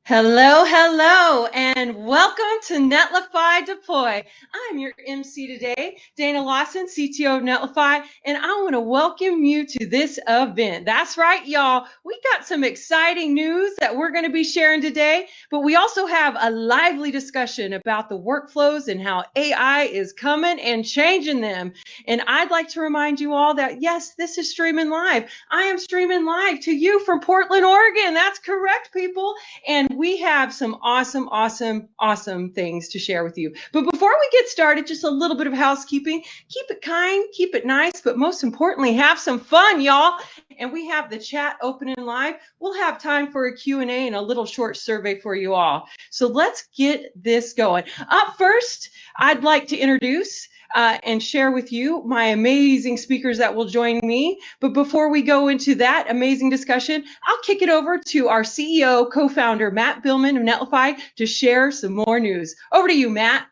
Hello, hello, and welcome to Netlify Deploy. I'm your MC today, Dana Lawson, CTO of Netlify, and I want to welcome you to this event. That's right, y'all. We got some exciting news that we're going to be sharing today, but we also have a lively discussion about the workflows and how AI is coming and changing them. And I'd like to remind you all that, yes, this is streaming live. I am streaming live to you from Portland, Oregon. That's correct, people. And we have some awesome things to share with you. But before we get started, just a little bit of housekeeping. Keep it kind, keep it nice, but most importantly, have some fun, y'all. And we have the chat open and live. We'll have time for a Q&A and a little short survey for you all. So let's get this going. Up first, I'd like to introduce and share with you my amazing speakers that will join me. But before we go into that amazing discussion, I'll kick it over to our CEO, co-founder, Matt Billman of Netlify to share some more news. Over to you, Matt.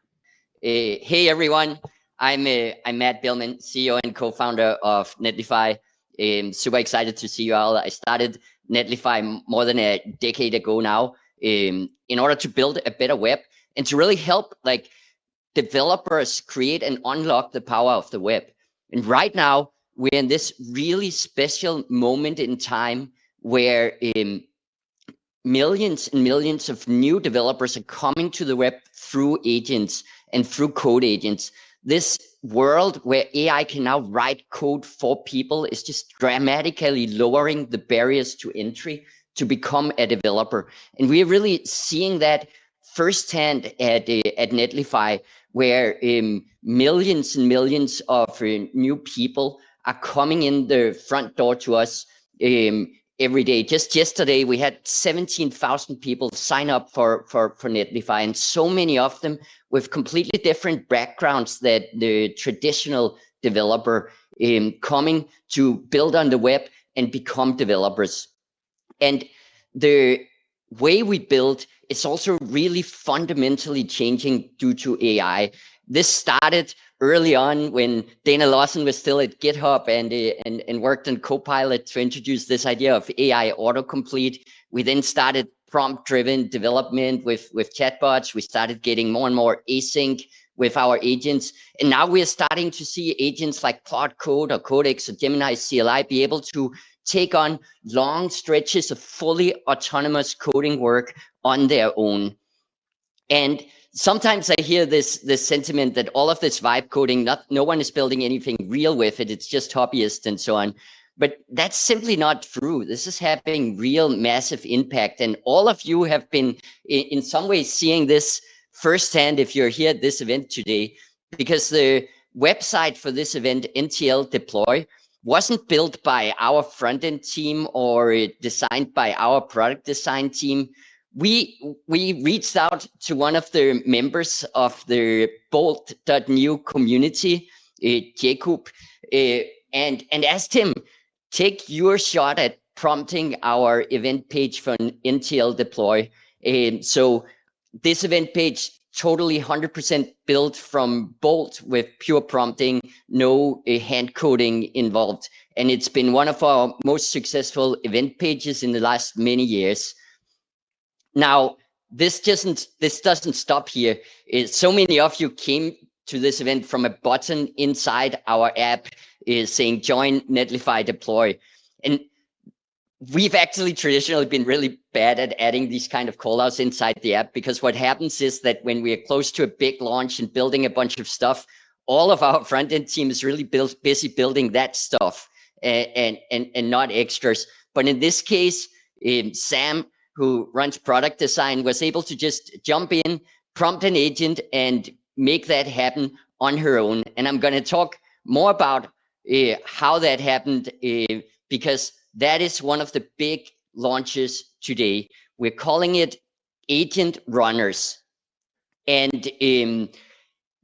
Hey everyone, I'm Matt Billman, CEO and co-founder of Netlify. Super excited to see you all. I started Netlify more than a decade ago now in order to build a better web and to really help developers create and unlock the power of the web. And right now, we're in this really special moment in time where millions and millions of new developers are coming to the web through agents and through code agents. This world where AI can now write code for people is just dramatically lowering the barriers to entry to become a developer. And we're really seeing that firsthand at Netlify, where millions and millions of new people are coming in the front door to us every day. Just yesterday, we had 17,000 people sign up for Netlify, and so many of them with completely different backgrounds than the traditional developer coming to build on the web and become developers. And the way we build is also really fundamentally changing due to AI. This started early on when Dana Lawson was still at GitHub and worked on Copilot to introduce this idea of AI autocomplete. We then started prompt-driven development with chatbots. We started getting more and more async with our agents. And now we're starting to see agents like Claude Code or Codex or Gemini CLI be able to take on long stretches of fully autonomous coding work on their own. And sometimes I hear this sentiment that all of this vibe coding, no one is building anything real with it. It's just hobbyists and so on. But that's simply not true. This is having real massive impact. And all of you have been in some ways seeing this firsthand if you're here at this event today, because the website for this event, Ntl Deploy, wasn't built by our front-end team or designed by our product design team. We reached out to one of the members of the Bolt.new community, Jacob, and asked him, take your shot at prompting our event page for Ntl Deploy. So this event page, totally 100% built from Bolt with pure prompting, no hand coding involved. And it's been one of our most successful event pages in the last many years. Now, this doesn't stop here. So many of you came to this event from a button inside our app saying join Netlify Deploy. And we've actually traditionally been really bad at adding these kind of callouts inside the app, because what happens is that when we are close to a big launch and building a bunch of stuff, all of our front-end team is really busy building that stuff and not extras. But in this case, Sam, who runs product design, was able to just jump in, prompt an agent, and make that happen on her own. And I'm going to talk more about how that happened, because that is one of the big launches today. We're calling it Agent Runners. And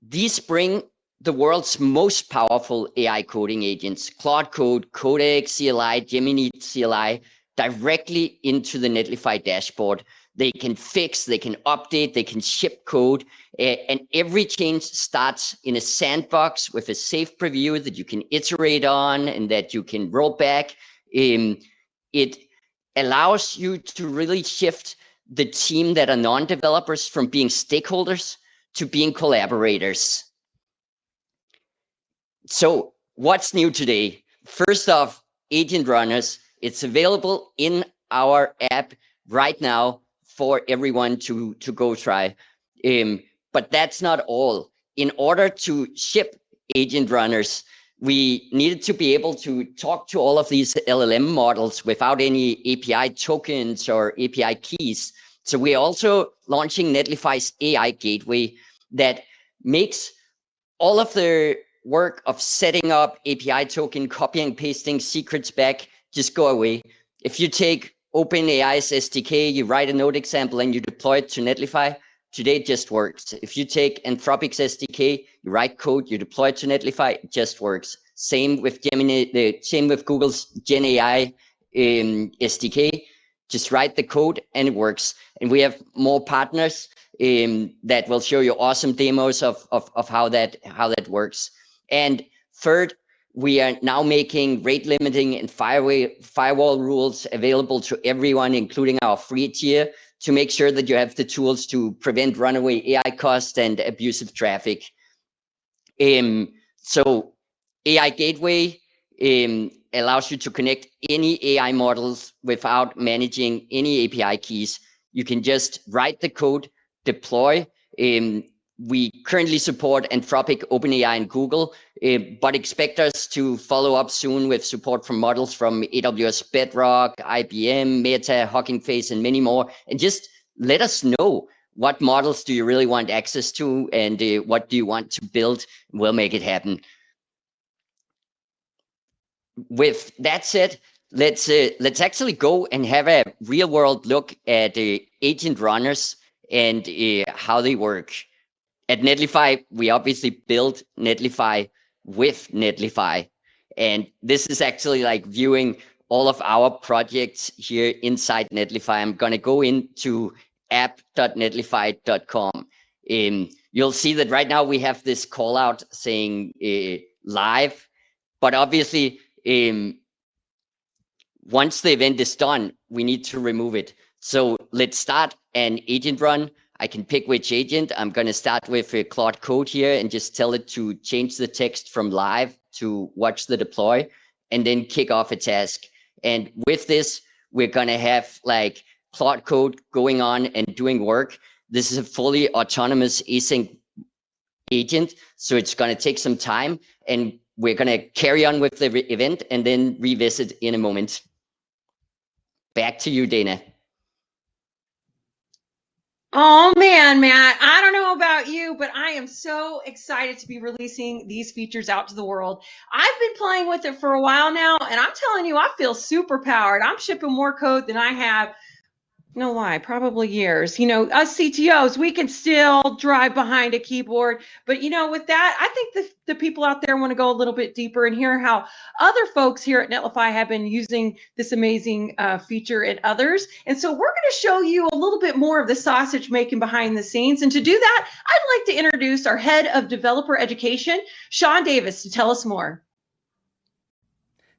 these bring the world's most powerful AI coding agents, Claude Code, Codex CLI, Gemini CLI, directly into the Netlify dashboard. They can fix, they can update, they can ship code, and every change starts in a sandbox with a safe preview that you can iterate on and that you can roll back. It allows you to really shift the team that are non-developers from being stakeholders to being collaborators. So what's new today? First off, Agent Runners, it's available in our app right now for everyone to go try. But that's not all. In order to ship Agent Runners, we needed to be able to talk to all of these LLM models without any API tokens or API keys. So we're also launching Netlify's AI gateway that makes all of the work of setting up API token, copying and pasting secrets back, just go away. If you take OpenAI's SDK, you write a node example and you deploy it to Netlify, today it just works. If you take Anthropic's SDK, you write code, you deploy it to Netlify, it just works. Same with Gemini, same with Google's Gen AI SDK. Just write the code and it works. And we have more partners that will show you awesome demos of how that works. And third, we are now making rate limiting and firewall rules available to everyone, including our free tier, to make sure that you have the tools to prevent runaway AI costs and abusive traffic. So AI Gateway allows you to connect any AI models without managing any API keys. You can just write the code, deploy. We currently support Anthropic, OpenAI, and Google, but expect us to follow up soon with support from models from AWS Bedrock, IBM, Meta, Hugging Face, and many more. And just let us know, what models do you really want access to, and what do you want to build? We'll make it happen. With that said, let's actually go and have a real world look at agent runners and how they work. At Netlify, we obviously built Netlify with Netlify. And this is actually like viewing all of our projects here inside Netlify. I'm going to go into app.netlify.com. You'll see that right now we have this call out saying live, but obviously once the event is done, we need to remove it. So let's start an agent run. I can pick which agent. I'm going to start with a Claude Code here and just tell it to change the text from live to watch the deploy and then kick off a task. And with this, we're going to have like Claude Code going on and doing work. This is a fully autonomous async agent, so it's going to take some time, and we're going to carry on with the event and then revisit in a moment. Back to you, Dana. Oh man, Matt, I don't know about you, but I am so excited to be releasing these features out to the world. I've been playing with it for a while now, and I'm telling you, I feel super powered. I'm shipping more code than I have, no lie, probably years. You know, us CTOs, we can still drive behind a keyboard. But, you know, with that, I think the people out there want to go a little bit deeper and hear how other folks here at Netlify have been using this amazing feature and others. And so we're going to show you a little bit more of the sausage making behind the scenes. And to do that, I'd like to introduce our head of developer education, Sean Davis, to tell us more.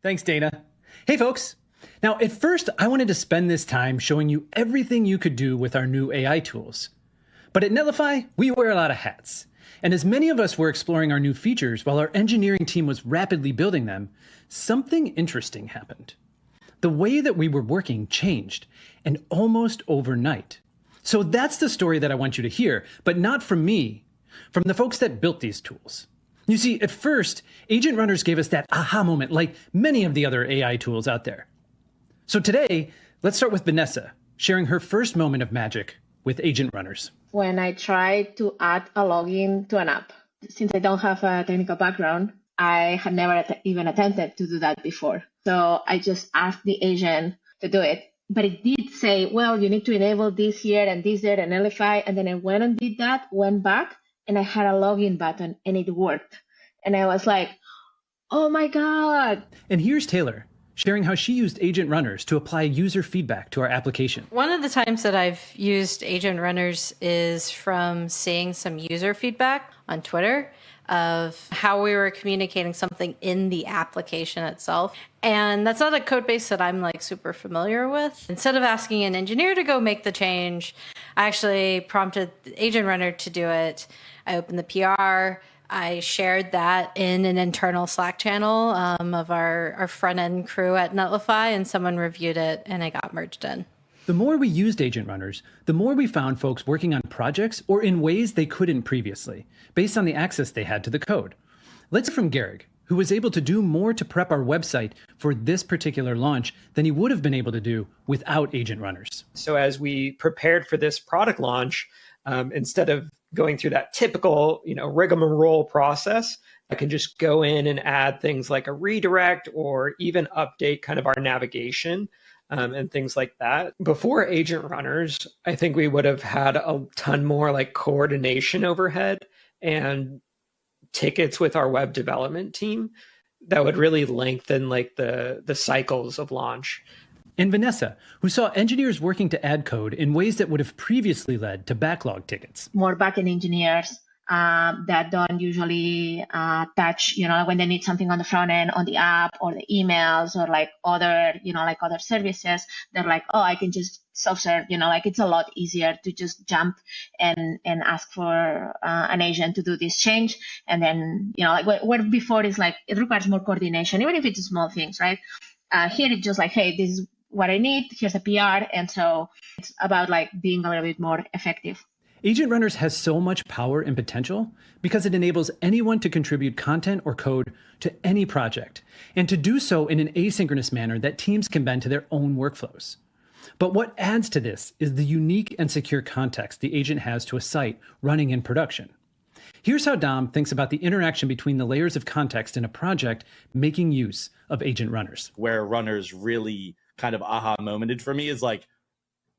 Thanks, Dana. Hey, folks. Now, at first, I wanted to spend this time showing you everything you could do with our new AI tools. But at Netlify, we wear a lot of hats. And as many of us were exploring our new features while our engineering team was rapidly building them, something interesting happened. The way that we were working changed, and almost overnight. So that's the story that I want you to hear, but not from me, from the folks that built these tools. You see, at first, agent runners gave us that aha moment like many of the other AI tools out there. So today, let's start with Vanessa, sharing her first moment of magic with agent runners. When I tried to add a login to an app, since I don't have a technical background, I had never even attempted to do that before. So I just asked the agent to do it. But it did say, well, you need to enable this here and this there and Netlify. And then I went and did that, went back, and I had a login button and it worked. And I was like, oh my God. And here's Taylor, sharing how she used agent runners to apply user feedback to our application. One of the times that I've used agent runners is from seeing some user feedback on Twitter. of how we were communicating something in the application itself. And that's not a code base that I'm like super familiar with. Instead of asking an engineer to go make the change, I actually prompted the agent runner to do it. I opened the PR. I shared that in an internal Slack channel of our front end crew at Netlify, and someone reviewed it and it got merged in. The more we used agent runners, the more we found folks working on projects or in ways they couldn't previously, based on the access they had to the code. Let's hear from Garrig, who was able to do more to prep our website for this particular launch than he would have been able to do without agent runners. So as we prepared for this product launch, instead of going through that typical, rigmarole process, I can just go in and add things like a redirect or even update kind of our navigation and things like that. Before agent runners, I think we would have had a ton more like coordination overhead and tickets with our web development team that would really lengthen like the cycles of launch. And Vanessa, who saw engineers working to add code in ways that would have previously led to backlog tickets. More backend engineers that don't usually touch, when they need something on the front end, on the app or the emails or like other, other services, they're like, oh, I can just self-serve, it's a lot easier to just jump and ask for an agent to do this change. And then, where before is like, it requires more coordination, even if it's small things, right? Here it's just like, hey, this is what I need. Here's a PR. And so it's about like being a little bit more effective. Agent Runners has so much power and potential because it enables anyone to contribute content or code to any project, and to do so in an asynchronous manner that teams can bend to their own workflows. But what adds to this is the unique and secure context the agent has to a site running in production. Here's how Dom thinks about the interaction between the layers of context in a project making use of agent runners. Where runners really kind of aha momented for me is like,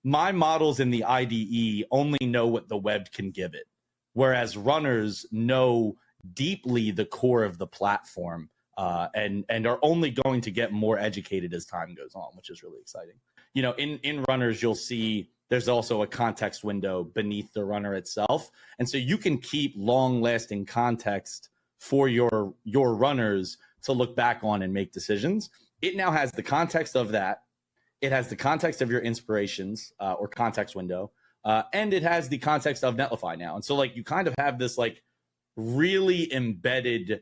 my models in the IDE only know what the web can give it, whereas runners know deeply the core of the platform and are only going to get more educated as time goes on, which is really exciting. In runners, you'll see there's also a context window beneath the runner itself. And so you can keep long-lasting context for your runners to look back on and make decisions. It now has the context of that. It has the context of your inspirations or context window, and it has the context of Netlify now. And so like you kind of have this like really embedded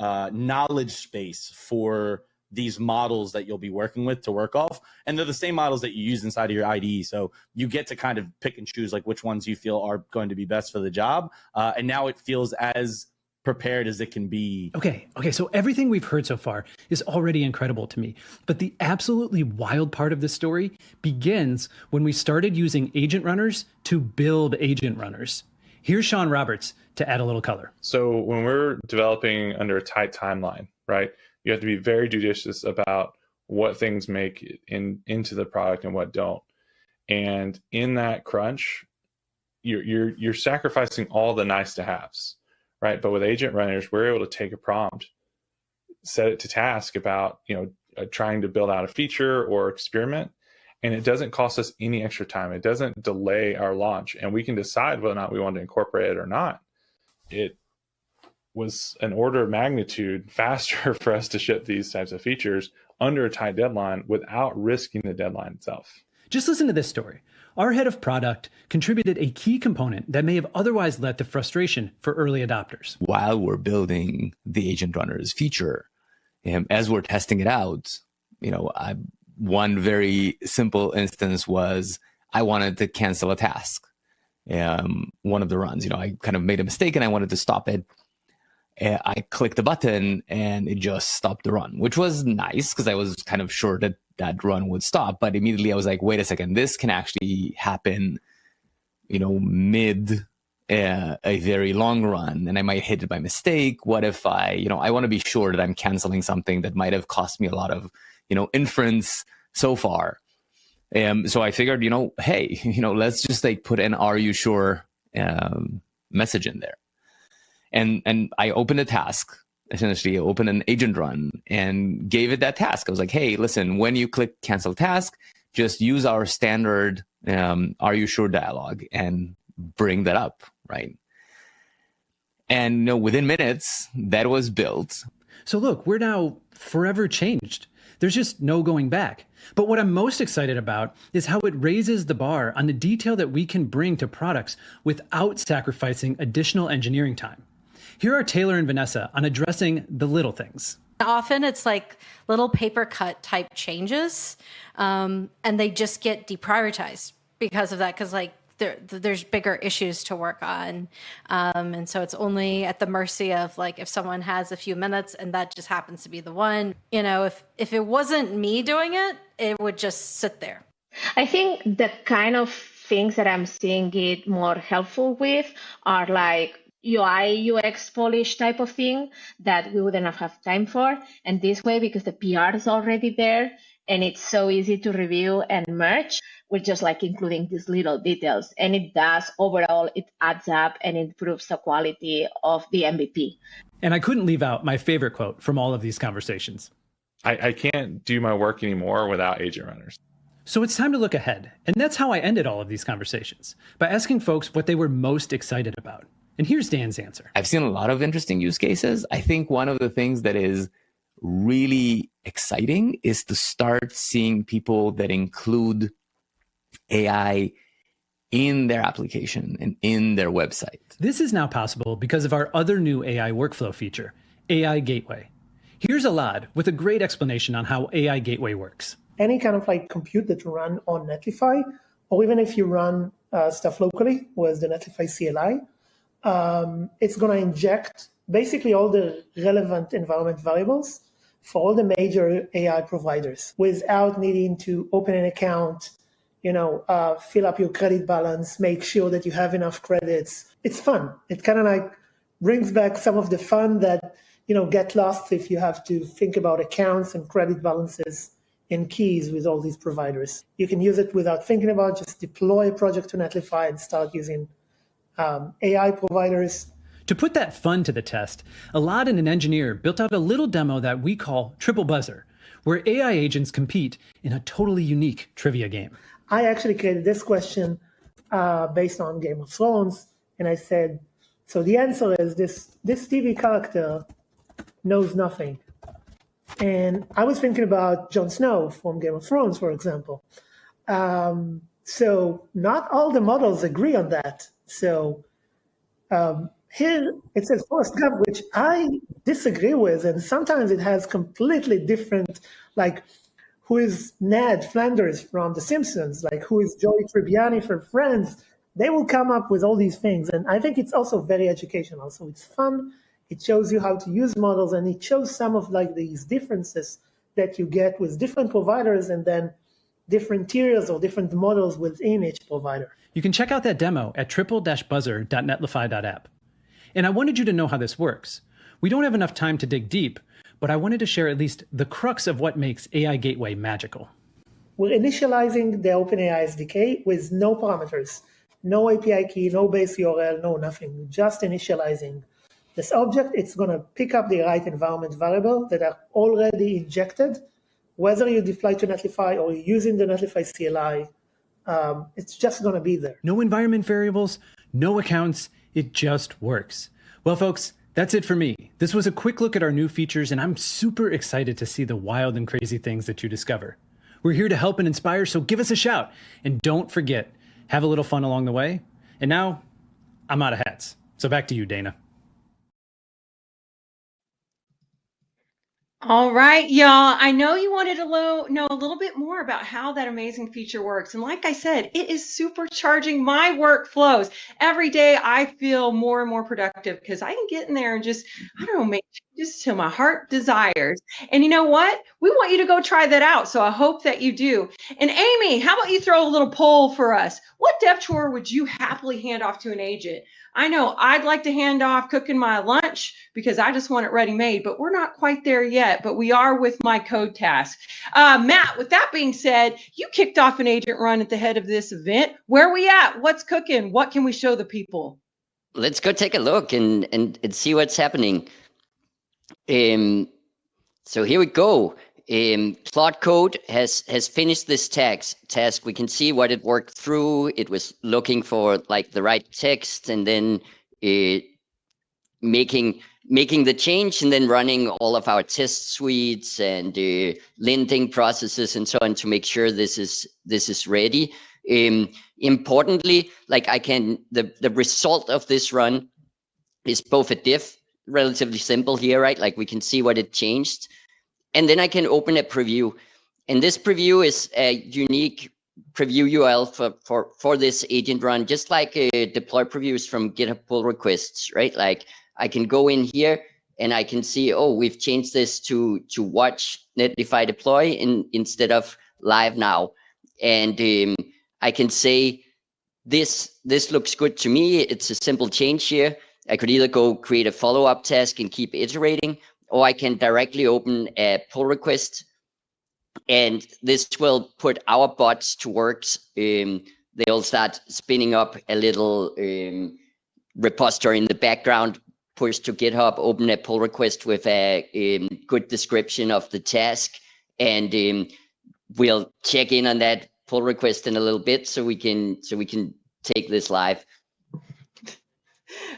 knowledge space for these models that you'll be working with to work off. And they're the same models that you use inside of your IDE. So you get to kind of pick and choose like which ones you feel are going to be best for the job. And now it feels as prepared as it can be. Okay, so everything we've heard so far is already incredible to me. But the absolutely wild part of this story begins when we started using agent runners to build agent runners. Here's Sean Roberts to add a little color. So when we're developing under a tight timeline, right, you have to be very judicious about what things make it into the product and what don't. And in that crunch, you're sacrificing all the nice to haves. Right. But with agent runners, we're able to take a prompt, set it to task about, trying to build out a feature or experiment. And it doesn't cost us any extra time. It doesn't delay our launch. And we can decide whether or not we want to incorporate it or not. It was an order of magnitude faster for us to ship these types of features under a tight deadline without risking the deadline itself. Just listen to this story. Our head of product contributed a key component that may have otherwise led to frustration for early adopters. While we're building the agent runners feature, as we're testing it out, one very simple instance was I wanted to cancel a task. One of the runs, I kind of made a mistake and I wanted to stop it. I clicked the button and it just stopped the run, which was nice because I was kind of sure that run would stop. But immediately I was like, wait a second, this can actually happen, mid a very long run, and I might hit it by mistake. What if I want to be sure that I'm canceling something that might have cost me a lot of, inference so far. So I figured, hey, let's just like put an "Are you sure?" message in there. And I opened a task, essentially opened an agent run and gave it that task. I was like, hey, listen, when you click cancel task, just use our standard "Are you sure?" dialogue and bring that up, right? And within minutes, that was built. So look, we're now forever changed. There's just no going back. But what I'm most excited about is how it raises the bar on the detail that we can bring to products without sacrificing additional engineering time. Here are Taylor and Vanessa on addressing the little things. Often it's like little paper cut type changes, and they just get deprioritized because of that, because like there's bigger issues to work on. And so it's only at the mercy of like if someone has a few minutes and that just happens to be the one. If it wasn't me doing it, it would just sit there. I think the kind of things that I'm seeing it more helpful with are like UI, UX polish type of thing that we wouldn't have time for. And this way, because the PR is already there and it's so easy to review and merge, we're just like including these little details. And it does, overall, it adds up and improves the quality of the MVP. And I couldn't leave out my favorite quote from all of these conversations. I can't do my work anymore without agent runners. So it's time to look ahead. And that's how I ended all of these conversations, by asking folks what they were most excited about. And here's Dan's answer. I've seen a lot of interesting use cases. I think one of the things that is really exciting is to start seeing people that include AI in their application and in their website. This is now possible because of our other new AI workflow feature, AI Gateway. Here's Alad with a great explanation on how AI Gateway works. Any kind of like compute that you run on Netlify, or even if you run stuff locally with the Netlify CLI, it's going to inject basically all the relevant environment variables for all the major AI providers without needing to open an account, fill up your credit balance, make sure that you have enough credits. It's fun. It kind of like brings back some of the fun that, get lost if you have to think about accounts and credit balances and keys with all these providers. You can use it without thinking about it. Just deploy a project to Netlify and start using AI providers. To put that fun to the test, Alad and an engineer built out a little demo that we call Triple Buzzer, where AI agents compete in a totally unique trivia game. I actually created this question based on Game of Thrones, and I said, so the answer is this TV character knows nothing. And I was thinking about Jon Snow from Game of Thrones, for example. So not all the models agree on that. So here it says Forrest Gump, which I disagree with. And sometimes it has completely different, like who is Ned Flanders from The Simpsons? Like who is Joey Tribbiani from Friends? They will come up with all these things. And I think it's also very educational. So it's fun. It shows you how to use models, and it shows some of like these differences that you get with different providers and then different tiers or different models within each provider. You can check out that demo at triple-buzzer.netlify.app. And I wanted you to know how this works. We don't have enough time to dig deep, but I wanted to share at least the crux of what makes AI Gateway magical. We're initializing the OpenAI SDK with no parameters, no API key, no base URL, no nothing, just initializing this object. It's going to pick up the right environment variable that are already injected, whether you deploy to Netlify or you're using the Netlify CLI. It's just going to be there. No environment variables, no accounts, it just works. Well, folks, that's it for me. This was a quick look at our new features, and I'm super excited to see the wild and crazy things that you discover. We're here to help and inspire, so give us a shout. And don't forget, have a little fun along the way. And now, I'm out of hats. So back to you, Dana. All right, y'all. I know you wanted to know a little bit more about how that amazing feature works. And like I said, it is supercharging my workflows. Every day I feel more and more productive because I can get in there and just, make changes to my heart desires. And you know what? We want you to go try that out. So I hope that you do. And Amy, how about you throw a little poll for us? What dev chore would you happily hand off to an agent? I know I'd like to hand off cooking my lunch because I just want it ready made, but we're not quite there yet, but we are with my code task. Matt, with that being said, you kicked off an agent run at the head of this event. Where are we at? What's cooking? What can we show the people? Let's go take a look and see what's happening. So here we go. Plot Code has finished this task. We can see what it worked through. It was looking for like the right text, and then it making the change and then running all of our test suites and linting processes and so on to make sure this is ready. Importantly, like the result of this run is both a diff, relatively simple here, right? Like we can see what it changed, and then I can open a preview, and this preview is a unique preview URL for this agent run, just like deploy previews from GitHub pull requests, right? Like I can go in here and I can see, oh, we've changed this to watch Netlify deploy instead of live now, and I can say this looks good to me. It's a simple change here. I could either go create a follow-up task and keep iterating, or I can directly open a pull request, and this will put our bots to work. They'll start spinning up a little repository in the background, push to GitHub, open a pull request with a good description of the task, and we'll check in on that pull request in a little bit so we can take this live.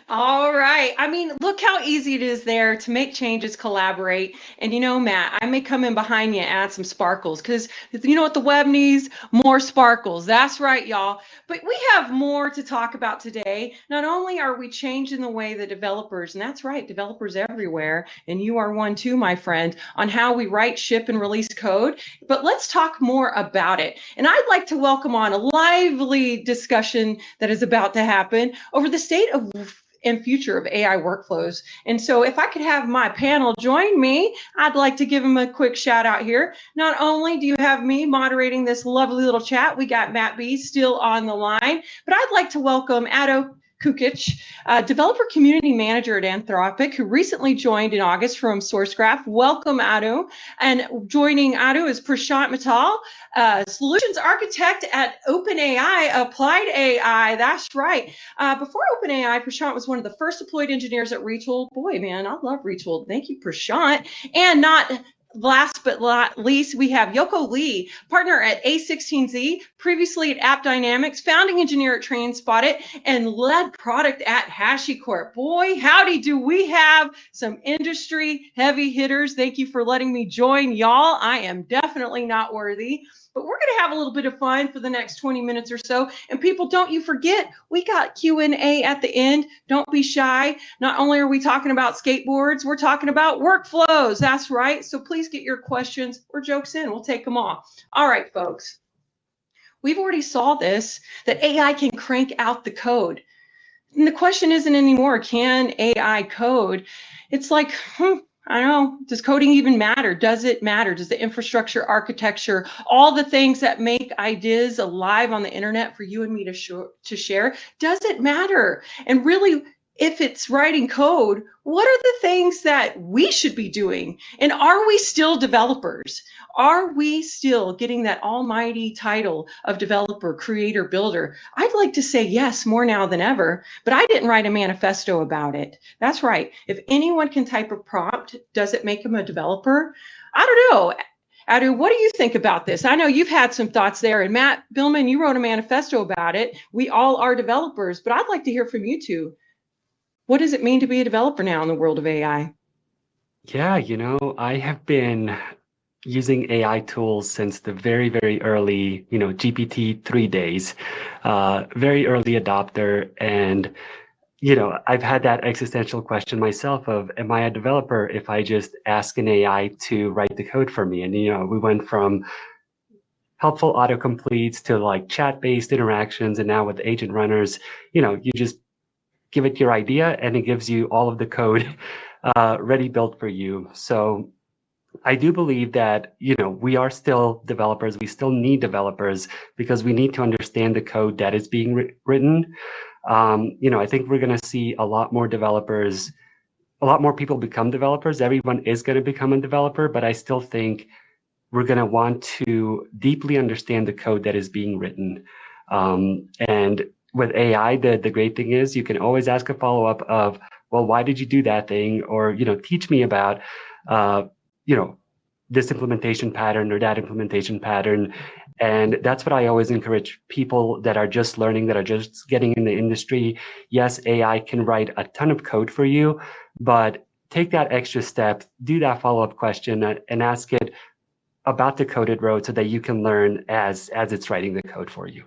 All right. I mean, look how easy it is there to make changes, collaborate. And you know, Matt, I may come in behind you and add some sparkles, because you know what the web needs? More sparkles. That's right, y'all. But we have more to talk about today. Not only are we changing the way that developers, and that's right, developers everywhere, and you are one too, my friend, on how we write, ship, and release code, but let's talk more about it. And I'd like to welcome on a lively discussion that is about to happen over the state of and future of AI workflows. And so if I could have my panel join me, I'd like to give them a quick shout out here. Not only do you have me moderating this lovely little chat, we got Matt B still on the line, but I'd like to welcome Kukic, developer community manager at Anthropic, who recently joined in August from SourceGraph. Welcome, Adu. And joining Adu is Prashant Mital, solutions architect at OpenAI, Applied AI. That's right. Before OpenAI, Prashant was one of the first deployed engineers at Retool. Boy, man, I love Retool. Thank you, Prashant. And not last but not least, we have Yoko Li, partner at A16Z, previously at AppDynamics, founding engineer at TrainSpotted, and led product at HashiCorp. Boy, howdy, do we have some industry heavy hitters. Thank you for letting me join y'all. I am definitely not worthy, but we're going to have a little bit of fun for the next 20 minutes or so. And people, don't you forget, we got Q&A at the end. Don't be shy. Not only are we talking about skateboards, we're talking about workflows. That's right. So please get your questions or jokes in. We'll take them all. All right, folks. We've already saw this, that AI can crank out the code. And the question isn't anymore, can AI code? It's like, I don't know, does coding even matter? Does it matter? Does the infrastructure, architecture, all the things that make ideas alive on the internet for you and me to share, does it matter? And really, if it's writing code, what are the things that we should be doing? And are we still developers? Are we still getting that almighty title of developer, creator, builder? I'd like to say yes, more now than ever, but I didn't write a manifesto about it. That's right. If anyone can type a prompt, does it make them a developer? I don't know. Adu, what do you think about this? I know you've had some thoughts there, and Matt Billman, you wrote a manifesto about it. We all are developers, but I'd like to hear from you two. What does it mean to be a developer now in the world of AI? Yeah, I have been using AI tools since the very, very early, GPT-3 days, very early adopter. And, I've had that existential question myself of, am I a developer if I just ask an AI to write the code for me? And, we went from helpful autocompletes to like chat-based interactions. And now with agent runners, you just give it your idea and it gives you all of the code ready built for you. So I do believe that, we are still developers. We still need developers because we need to understand the code that is being written. I think we're going to see a lot more developers, a lot more people become developers. Everyone is going to become a developer, but I still think we're going to want to deeply understand the code that is being written. And with AI, the great thing is you can always ask a follow-up of, well, why did you do that thing? Or, teach me about, this implementation pattern or that implementation pattern. And that's what I always encourage people that are just learning, that are just getting in the industry. Yes, AI can write a ton of code for you, but take that extra step, do that follow-up question and ask it about the code it wrote so that you can learn as it's writing the code for you.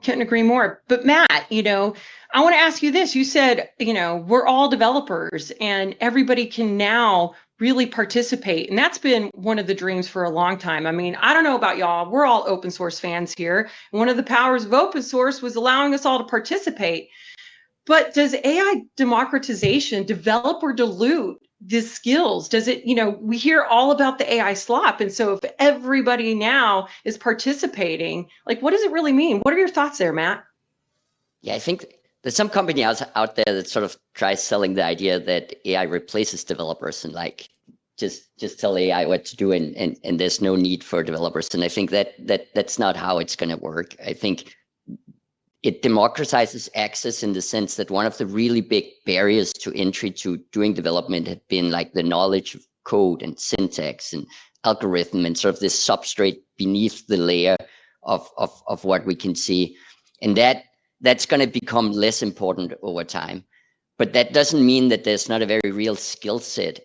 Couldn't agree more. But Matt, I want to ask you this. You said, we're all developers and everybody can now really participate. And that's been one of the dreams for a long time. I mean, I don't know about y'all. We're all open source fans here. One of the powers of open source was allowing us all to participate. But does AI democratization develop or dilute the skills? Does it, we hear all about the AI slop. And so if everybody now is participating, like, what does it really mean? What are your thoughts there, Matt? Yeah, I think there's some company out there that sort of tries selling the idea that AI replaces developers and like just tell AI what to do and there's no need for developers. And I think that's not how it's going to work. I think it democratizes access in the sense that one of the really big barriers to entry to doing development had been like the knowledge of code and syntax and algorithm and sort of this substrate beneath the layer of what we can see. And that's going to become less important over time. But that doesn't mean that there's not a very real skill set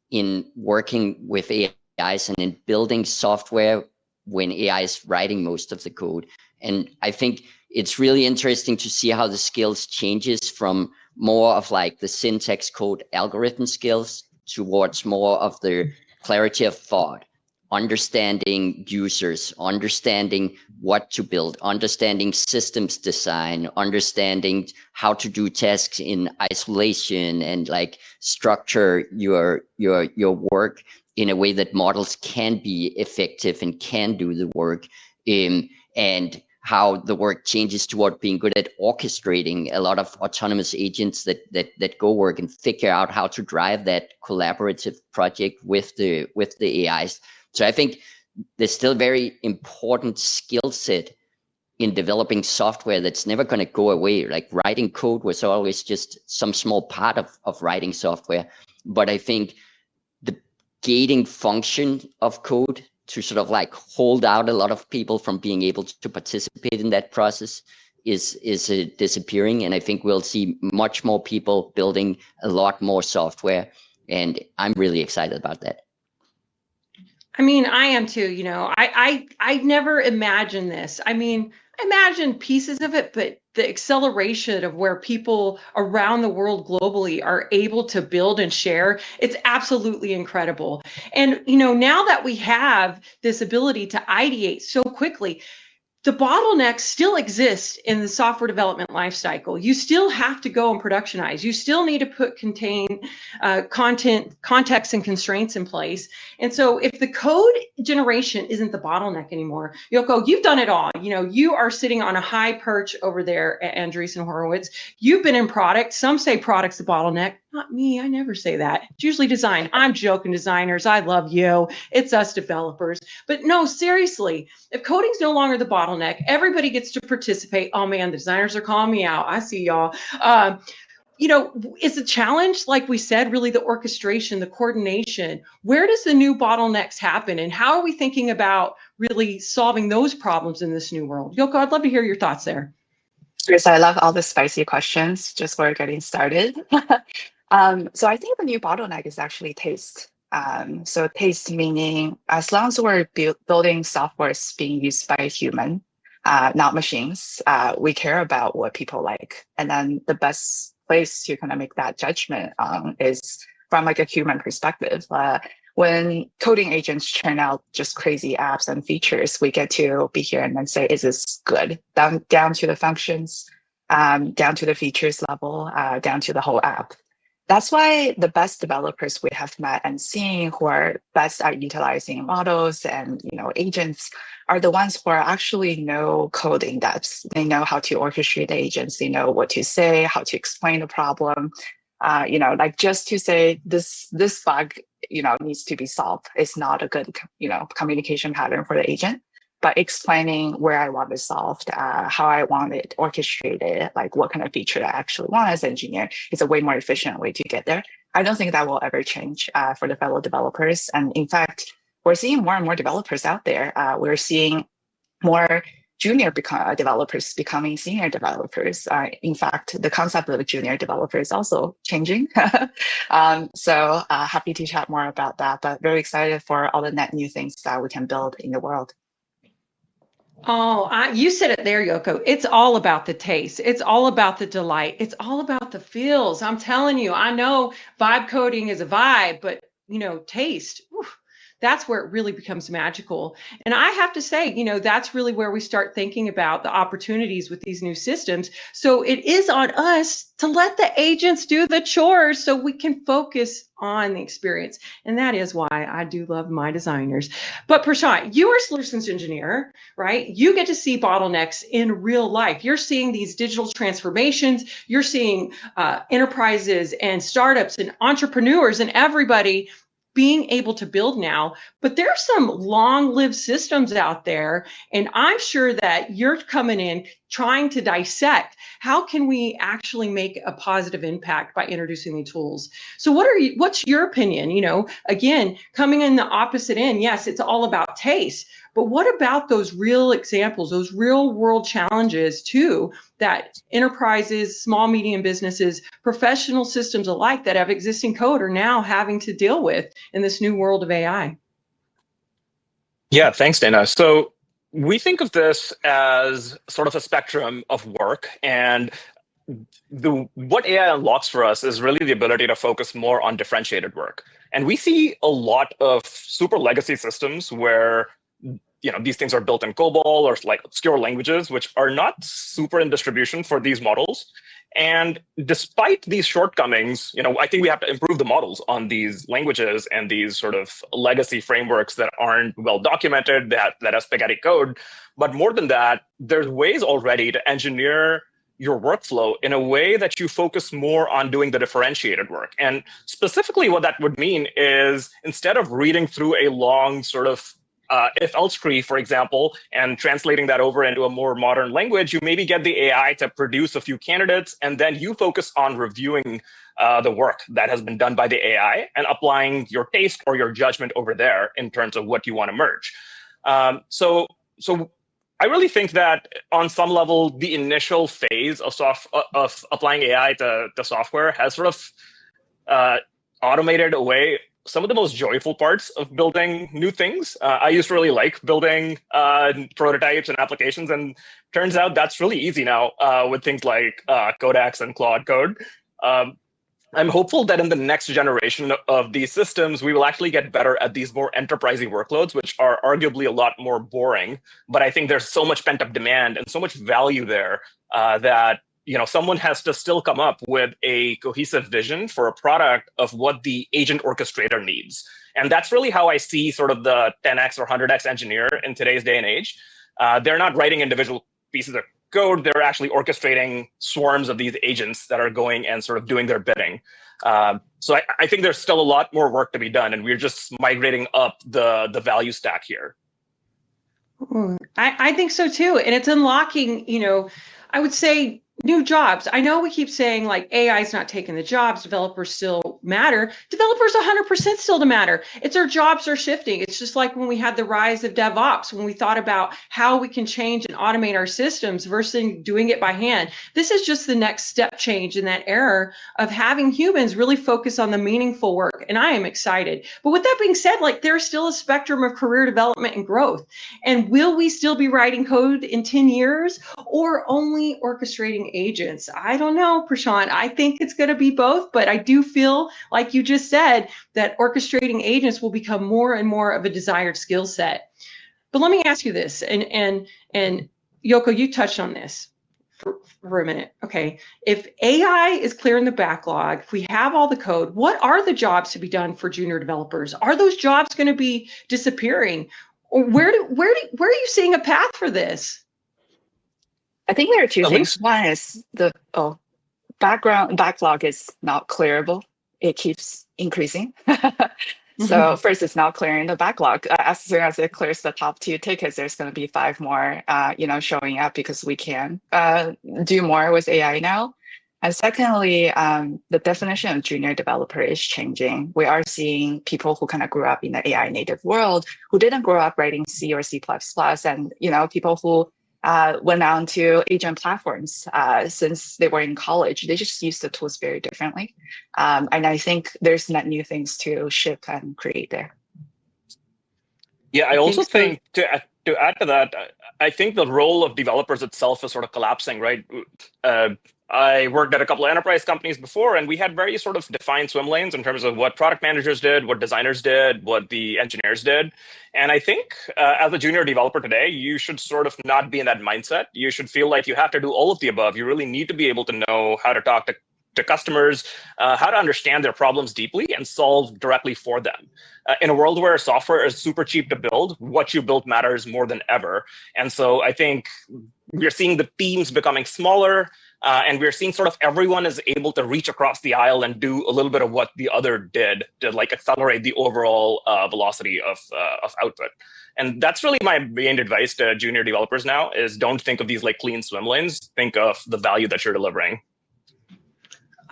in working with AIs and in building software when AI is writing most of the code. And I think it's really interesting to see how the skills changes from more of like the syntax code algorithm skills towards more of the clarity of thought, understanding users, understanding what to build, understanding systems design, understanding how to do tasks in isolation and like structure your work in a way that models can be effective and can do the work, and how the work changes toward being good at orchestrating a lot of autonomous agents that go work and figure out how to drive that collaborative project with the AIs. So I think there's still very important skill set in developing software that's never going to go away. Like writing code was always just some small part of writing software. But I think the gating function of code to sort of like hold out a lot of people from being able to participate in that process is disappearing. And I think we'll see much more people building a lot more software. And I'm really excited about that. I mean, I am too, I never imagined this. I mean, I imagined pieces of it, but the acceleration of where people around the world globally are able to build and share, it's absolutely incredible. And, now that we have this ability to ideate so quickly, the bottlenecks still exist in the software development lifecycle. You still have to go and productionize. You still need to put context and constraints in place. And so if the code generation isn't the bottleneck anymore, Yoko, you've done it all. You are sitting on a high perch over there at Andreessen Horowitz. You've been in product. Some say product's the bottleneck. Not me. I never say that. It's usually design. I'm joking, designers. I love you. It's us developers. But no, seriously, if coding's no longer the bottleneck, everybody gets to participate. Oh man, the designers are calling me out. I see y'all. It's a challenge, like we said, really the orchestration, the coordination. Where does the new bottlenecks happen? And how are we thinking about really solving those problems in this new world? Yoko, I'd love to hear your thoughts there. Yes, I love all the spicy questions just for getting started. So I think the new bottleneck is actually taste. So taste meaning as long as we're building software being used by a human, not machines, we care about what people like. And then the best place to kind of make that judgment is from like a human perspective. When coding agents churn out just crazy apps and features, we get to be here and then say, is this good? Down to the functions, down to the features level, down to the whole app. That's why the best developers we have met and seen who are best at utilizing models and agents are the ones who are actually know code in depth. They know how to orchestrate the agents. They know what to say, how to explain the problem. Like just to say this bug, needs to be solved. It's not a good, communication pattern for the agent. But explaining where I want it solved, how I want it orchestrated, like what kind of feature I actually want as an engineer is a way more efficient way to get there. I don't think that will ever change for the fellow developers. And in fact, we're seeing more and more developers out there. We're seeing more junior developers becoming senior developers. In fact, the concept of a junior developer is also changing. So happy to chat more about that, but very excited for all the net new things that we can build in the world. Oh, you said it there, Yoko. It's all about the taste. It's all about the delight. It's all about the feels. I'm telling you, I know vibe coding is a vibe, but taste, that's where it really becomes magical. And I have to say, that's really where we start thinking about the opportunities with these new systems. So it is on us to let the agents do the chores so we can focus on the experience. And that is why I do love my designers. But Prashant, you are a solutions engineer, right? You get to see bottlenecks in real life. You're seeing these digital transformations. You're seeing enterprises and startups and entrepreneurs and everybody being able to build now, but there's some long-lived systems out there, and I'm sure that you're coming in trying to dissect how can we actually make a positive impact by introducing the tools. So what's your opinion? Again, coming in the opposite end, yes, it's all about taste, but what about those real examples, those real world challenges too, that enterprises, small, medium businesses, professional systems alike that have existing code are now having to deal with in this new world of AI? Yeah, thanks, Dana. So we think of this as sort of a spectrum of work, and what AI unlocks for us is really the ability to focus more on differentiated work. And we see a lot of super legacy systems where these things are built in COBOL or like obscure languages, which are not super in distribution for these models. And despite these shortcomings, I think we have to improve the models on these languages and these sort of legacy frameworks that aren't well documented, that have spaghetti code. But more than that, there's ways already to engineer your workflow in a way that you focus more on doing the differentiated work. And specifically what that would mean is instead of reading through a long sort of if-else tree, for example, and translating that over into a more modern language, you maybe get the AI to produce a few candidates, and then you focus on reviewing the work that has been done by the AI and applying your taste or your judgment over there in terms of what you want to merge. So I really think that on some level, the initial phase of applying AI to software has sort of automated away some of the most joyful parts of building new things. I used to really like building prototypes and applications, and turns out that's really easy now with things like Codex and Claude Code. I'm hopeful that in the next generation of these systems, we will actually get better at these more enterprisey workloads, which are arguably a lot more boring. But I think there's so much pent-up demand and so much value there that someone has to still come up with a cohesive vision for a product of what the agent orchestrator needs. And that's really how I see sort of the 10x or 100x engineer in today's day and age. They're not writing individual pieces of code. They're actually orchestrating swarms of these agents that are going and sort of doing their bidding. So I think there's still a lot more work to be done, and we're just migrating up the value stack here. I think so too. And it's unlocking, I would say, new jobs. I know we keep saying like AI is not taking the jobs, developers still matter. Developers 100% still to matter. It's our jobs are shifting. It's just like when we had the rise of DevOps, when we thought about how we can change and automate our systems versus doing it by hand. This is just the next step change in that era of having humans really focus on the meaningful work. And I am excited. But with that being said, like there's still a spectrum of career development and growth. And will we still be writing code in 10 years or only orchestrating agents? I don't know, Prashant. I think it's going to be both, but I do feel like you just said that orchestrating agents will become more and more of a desired skill set. But let me ask you this, and Yoko, you touched on this for a minute. Okay, if AI is clearing the backlog, if we have all the code, what are the jobs to be done for junior developers? Are those jobs going to be disappearing? Or where are you seeing a path for this? I think there are two things. One is the backlog is not clearable. It keeps increasing. So first, it's not clearing the backlog. As soon as it clears the top 2 tickets, there's going to be 5 more, showing up because we can do more with AI now. And secondly, the definition of junior developer is changing. We are seeing people who kind of grew up in the AI native world who didn't grow up writing C or C++, and people who went on to agent platforms since they were in college. They just use the tools very differently. And I think there's net new things to ship and create there. Yeah, I also think to add to that, I think the role of developers itself is sort of collapsing, right? I worked at a couple of enterprise companies before, and we had very sort of defined swim lanes in terms of what product managers did, what designers did, what the engineers did. And I think as a junior developer today, you should sort of not be in that mindset. You should feel like you have to do all of the above. You really need to be able to know how to talk to customers, how to understand their problems deeply and solve directly for them. In a world where software is super cheap to build, what you build matters more than ever. And so I think we're seeing the teams becoming smaller, and we're seeing sort of everyone is able to reach across the aisle and do a little bit of what the other did to like accelerate the overall velocity of output. And that's really my main advice to junior developers now is don't think of these like clean swim lanes. Think of the value that you're delivering.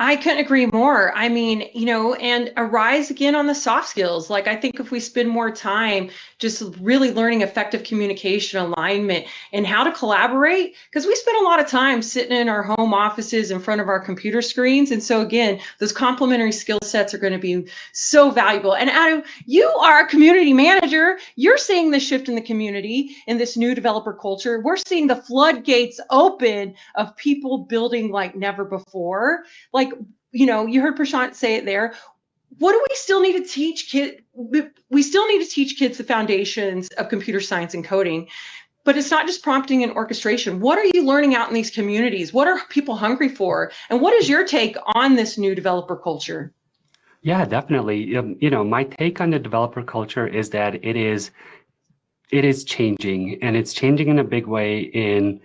I couldn't agree more. I mean, and arise again on the soft skills. Like, I think if we spend more time just really learning effective communication, alignment, and how to collaborate, because we spend a lot of time sitting in our home offices in front of our computer screens. And so again, those complementary skill sets are going to be so valuable. And Adam, you are a community manager. You're seeing the shift in the community in this new developer culture. We're seeing the floodgates open of people building like never before. Like, you heard Prashant say it there. What do we still need to teach kids? We still need to teach kids the foundations of computer science and coding, but it's not just prompting and orchestration. What are you learning out in these communities? What are people hungry for? And what is your take on this new developer culture? Yeah, definitely. My take on the developer culture is that it is changing, and it's changing in a big way in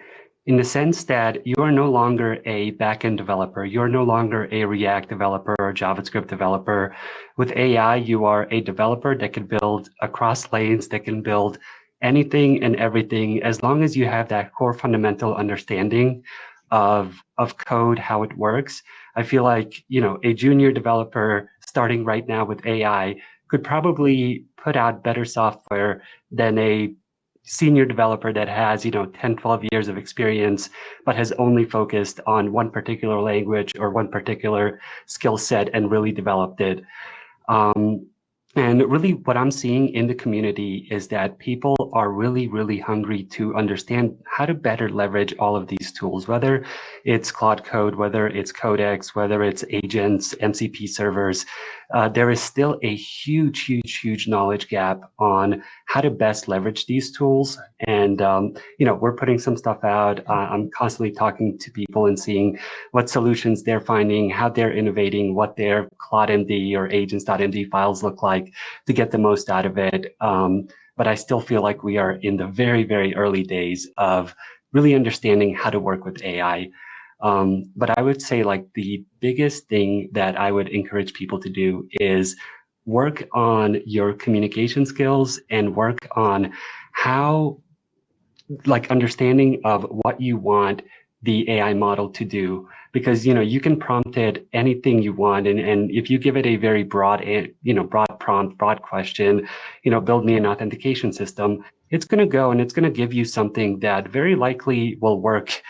the sense that you are no longer a backend developer. You're no longer a React developer or JavaScript developer. With AI, you are a developer that can build across lanes, that can build anything and everything, as long as you have that core fundamental understanding of code, how it works. I feel like, a junior developer starting right now with AI could probably put out better software than a senior developer that has 10, 12 years of experience, but has only focused on one particular language or one particular skill set and really developed it. And really what I'm seeing in the community is that people are really, really hungry to understand how to better leverage all of these tools, whether it's Claude Code, whether it's Codex, whether it's agents, MCP servers. There is still a huge, huge, huge knowledge gap on how to best leverage these tools. And, we're putting some stuff out. I'm constantly talking to people and seeing what solutions they're finding, how they're innovating, what their CloudMD or agents.md files look like to get the most out of it. But I still feel like we are in the very, very early days of really understanding how to work with AI. But I would say like the biggest thing that I would encourage people to do is work on your communication skills and work on how, like, understanding of what you want the AI model to do, because you can prompt it anything you want, and if you give it a very broad prompt, broad question, build me an authentication system, it's going to go and it's going to give you something that very likely will work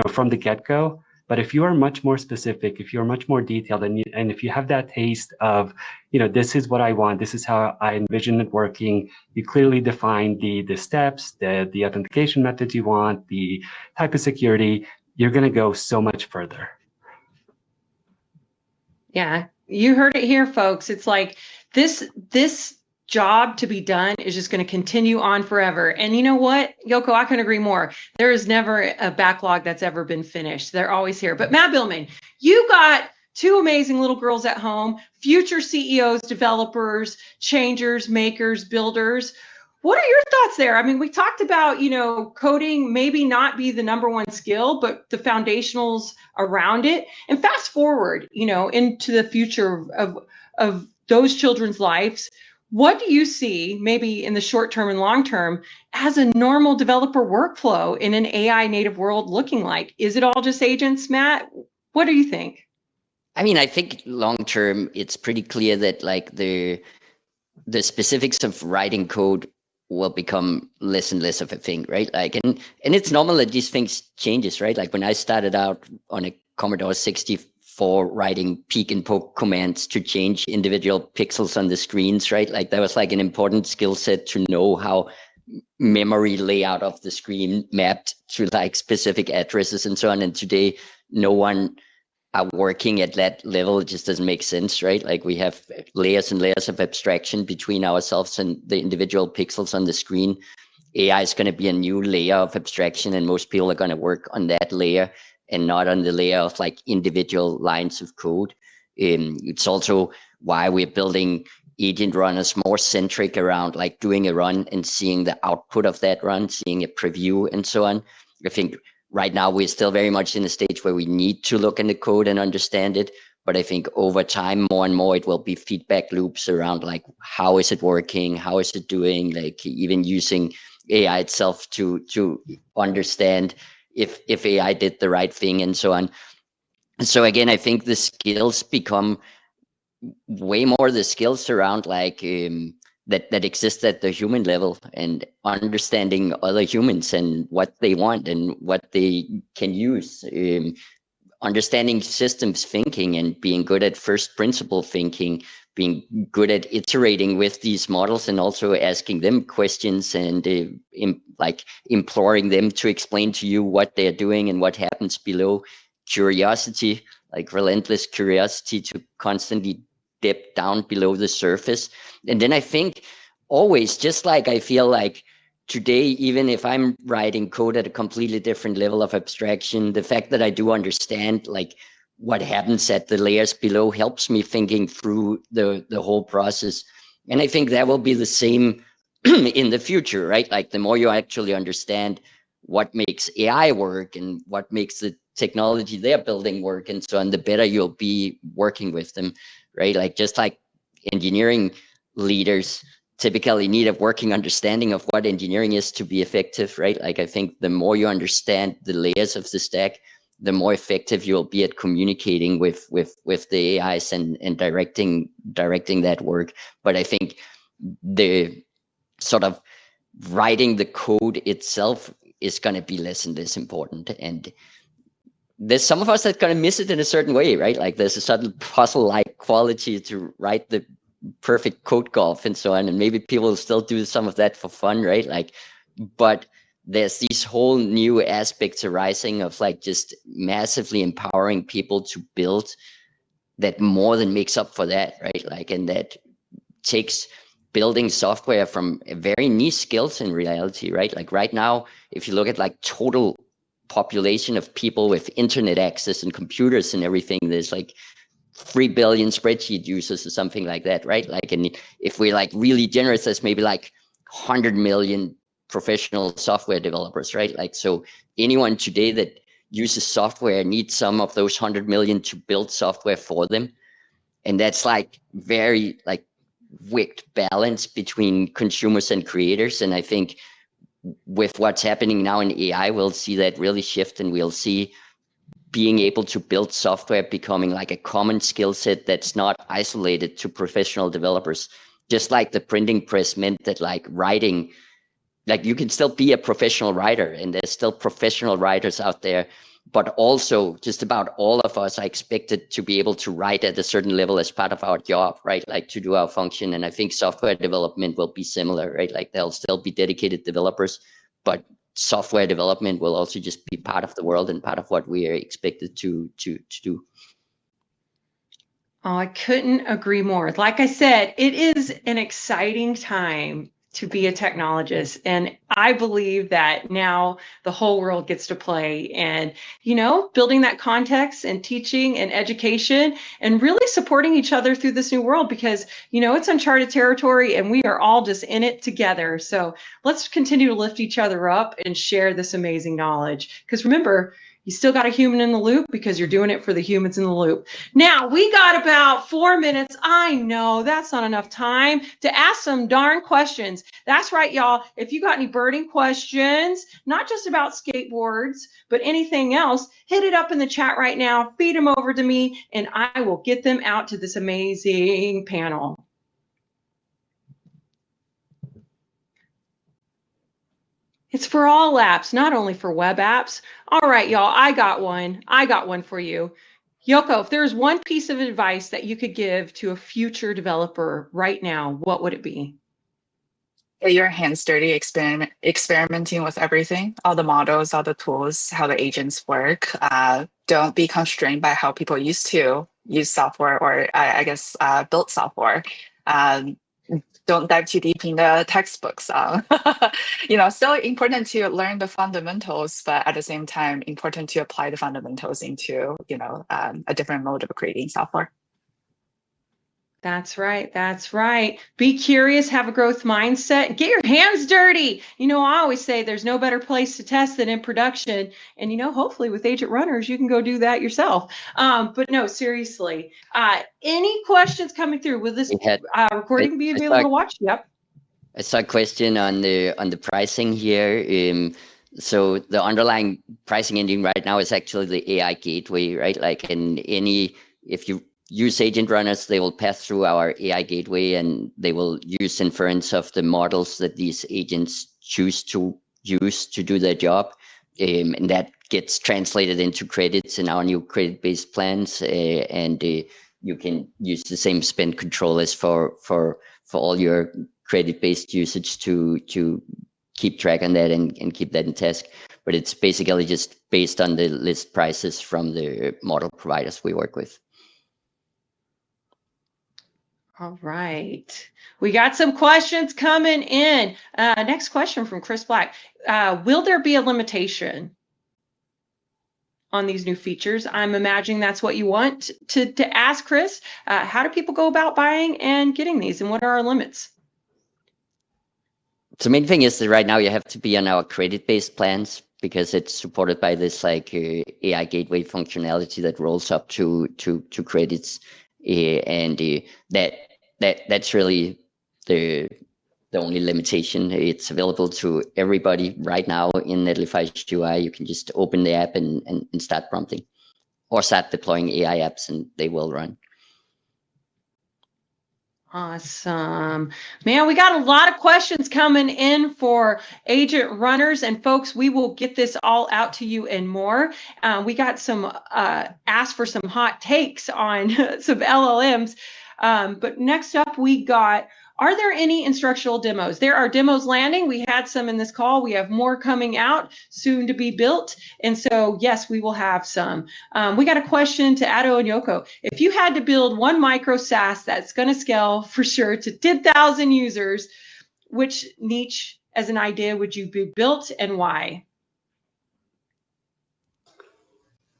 from the get-go. But if you are much more specific, if you're much more detailed, and if you have that taste of, this is what I want, this is how I envision it working, you clearly define the steps, the authentication methods you want, the type of security, you're going to go so much further. Yeah, you heard it here, folks. It's like this job to be done is just going to continue on forever. And you know what, Yoko, I couldn't agree more. There is never a backlog that's ever been finished. They're always here. But Matt Billman, you got two amazing little girls at home, future CEOs, developers, changers, makers, builders. What are your thoughts there? I mean, we talked about, coding maybe not be the number one skill, but the foundationals around it. And fast forward, into the future of those children's lives. What do you see, maybe in the short term and long term, as a normal developer workflow in an AI native world looking like? Is it all just agents, Matt? What do you think? I mean, I think long term, it's pretty clear that like the specifics of writing code will become less and less of a thing, right? Like, and it's normal that these things changes, right? Like when I started out on a Commodore 64 writing peek and poke commands to change individual pixels on the screens, right? Like that was like an important skill set to know how memory layout of the screen mapped to like specific addresses and so on. And today, no one are working at that level. It just doesn't make sense, right? Like we have layers and layers of abstraction between ourselves and the individual pixels on the screen. AI is going to be a new layer of abstraction, and most people are going to work on that layer and not on the layer of like individual lines of code. It's also why we're building agent runners more centric around like doing a run and seeing the output of that run, seeing a preview and so on. I think right now we're still very much in a stage where we need to look in the code and understand it. But I think over time, more and more, it will be feedback loops around like, how is it working? How is it doing? Like even using AI itself to understand if AI did the right thing and so on. So again, I think the skills become way more the skills around like that exist at the human level, and understanding other humans and what they want and what they can use. Understanding systems thinking and being good at first principle thinking, being good at iterating with these models and also asking them questions and like imploring them to explain to you what they're doing and what happens below. Curiosity, like relentless curiosity to constantly dip down below the surface. And then I think always, just like I feel like today, even if I'm writing code at a completely different level of abstraction, the fact that I do understand like what happens at the layers below helps me thinking through the whole process. And I think that will be the same in the future, right? Like the more you actually understand what makes AI work and what makes the technology they're building work and so on, the better you'll be working with them, right? Like just like engineering leaders typically need a working understanding of what engineering is to be effective, right? Like I think the more you understand the layers of the stack, the more effective you'll be at communicating with the AIs and directing that work. But I think the sort of writing the code itself is going to be less and less important. And there's some of us that going to miss it in a certain way, right? Like there's a certain puzzle-like quality to write the perfect code golf and so on. And maybe people will still do some of that for fun, right? Like, but there's these whole new aspects arising of like just massively empowering people to build that more than makes up for that, right? Like, and that takes building software from a very niche skills in reality, right? Like right now, if you look at like total population of people with internet access and computers and everything, there's like 3 billion spreadsheet users or something like that, right? Like, and if we're like really generous, there's maybe like 100 million professional software developers, right? Like, so anyone today that uses software needs some of those 100 million to build software for them. And that's like very like wicked balance between consumers and creators. And I think with what's happening now in AI, we'll see that really shift, and we'll see being able to build software becoming like a common skill set that's not isolated to professional developers. Just like the printing press meant that like writing, like you can still be a professional writer and there's still professional writers out there, but also just about all of us are expected to be able to write at a certain level as part of our job, right? Like to do our function. And I think software development will be similar, right? Like there'll still be dedicated developers, but software development will also just be part of the world and part of what we are expected to do. Oh, I couldn't agree more. Like I said, it is an exciting time to be a technologist. And I believe that now the whole world gets to play, and, you know, building that context and teaching and education and really supporting each other through this new world, because, you know, it's uncharted territory and we are all just in it together. So let's continue to lift each other up and share this amazing knowledge. Because remember, You still got a human in the loop because you're doing it for the humans in the loop. Now, we got about 4 minutes. I know that's not enough time to ask some darn questions. That's right, y'all. If you got any burning questions, not just about skateboards, but anything else, hit it up in the chat right now. Feed them over to me, and I will get them out to this amazing panel. It's for all apps, not only for web apps. All right, y'all, I got one for you. Yoko, if there's one piece of advice that you could give to a future developer right now, what would it be? Get your hands dirty, experimenting with everything, all the models, all the tools, how the agents work. Don't be constrained by how people used to use software, or I guess build software. Don't dive too deep in the textbooks. Still important to learn the fundamentals, but at the same time, important to apply the fundamentals into, a different mode of creating software. That's right. That's right. Be curious, have a growth mindset, get your hands dirty. I always say there's no better place to test than in production. And, hopefully with agent runners, you can go do that yourself. But no, seriously, any questions coming through? Will this recording be available to watch? Yep. I saw a question on the pricing here. So the underlying pricing engine right now is actually the AI gateway, right? Like if you use agent runners, they will pass through our AI gateway, and they will use inference of the models that these agents choose to use to do their job. And that gets translated into credits in our new credit-based plans. And you can use the same spend control as for all your credit-based usage to keep track on that and keep that in task. But it's basically just based on the list prices from the model providers we work with. All right. We got some questions coming in. Next question from Chris Black. Will there be a limitation on these new features? I'm imagining that's what you want to ask, Chris. How do people go about buying and getting these, and what are our limits? So the main thing is that right now you have to be on our credit-based plans, because it's supported by this AI gateway functionality that rolls up to credits. And that's really the only limitation. It's available to everybody right now in Netlify's UI. You can just open the app and start prompting, or start deploying AI apps, and they will run. Awesome. Man, we got a lot of questions coming in for agent runners, and folks, we will get this all out to you and more. We got some asked for some hot takes on some LLMs. But next up, we got, are there any instructional demos? There are demos landing. We had some in this call. We have more coming out soon to be built. And so, yes, we will have some. We got a question to Ado and Yoko. If you had to build one micro SaaS that's going to scale for sure to 10,000 users, which niche as an idea would you be built, and why?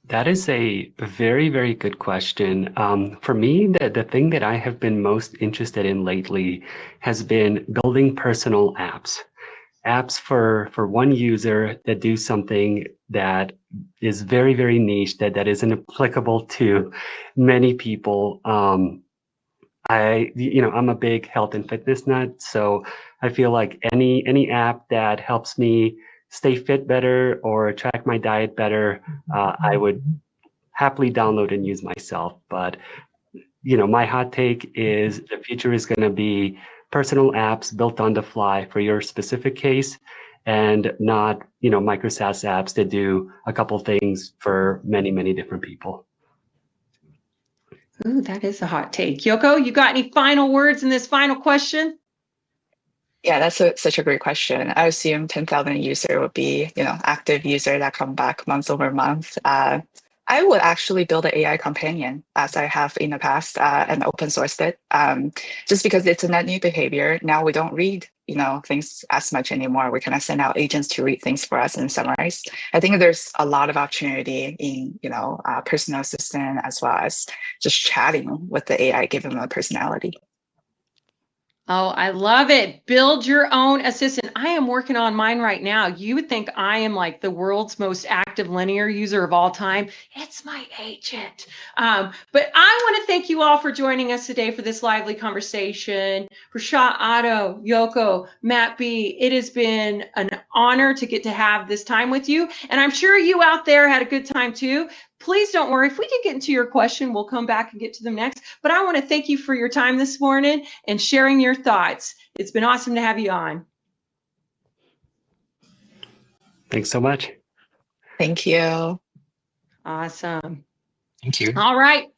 That is a very, very good question. For me, the thing that I have been most interested in lately has been building personal apps. Apps for one user that do something that is very, very niche, that isn't applicable to many people. I'm a big health and fitness nut, so I feel like any app that helps me stay fit better or track my diet better, I would happily download and use myself. But, my hot take is the future is going to be personal apps built on the fly for your specific case, and not, micro SaaS apps that do a couple things for many, many different people. Ooh, that is a hot take. Yoko, you got any final words in this final question? Yeah, that's such a great question. I assume 10,000 user would be, active user that come back month over month. I would actually build an AI companion, as I have in the past, and open sourced it. Just because it's a net new behavior. Now we don't read, things as much anymore. We kind of send out agents to read things for us and summarize. I think there's a lot of opportunity in, personal assistant, as well as just chatting with the AI, give them a personality. Oh, I love it. Build your own assistant. I am working on mine right now. You would think I am like the world's most active linear user of all time. It's my agent. But I want to thank you all for joining us today for this lively conversation. Prashant, Otto, Yoko, Matt B, it has been an honor to get to have this time with you. And I'm sure you out there had a good time too. Please don't worry. If we didn't get into your question, we'll come back and get to them next. But I want to thank you for your time this morning and sharing your thoughts. It's been awesome to have you on. Thanks so much. Thank you. Awesome. Thank you. All right.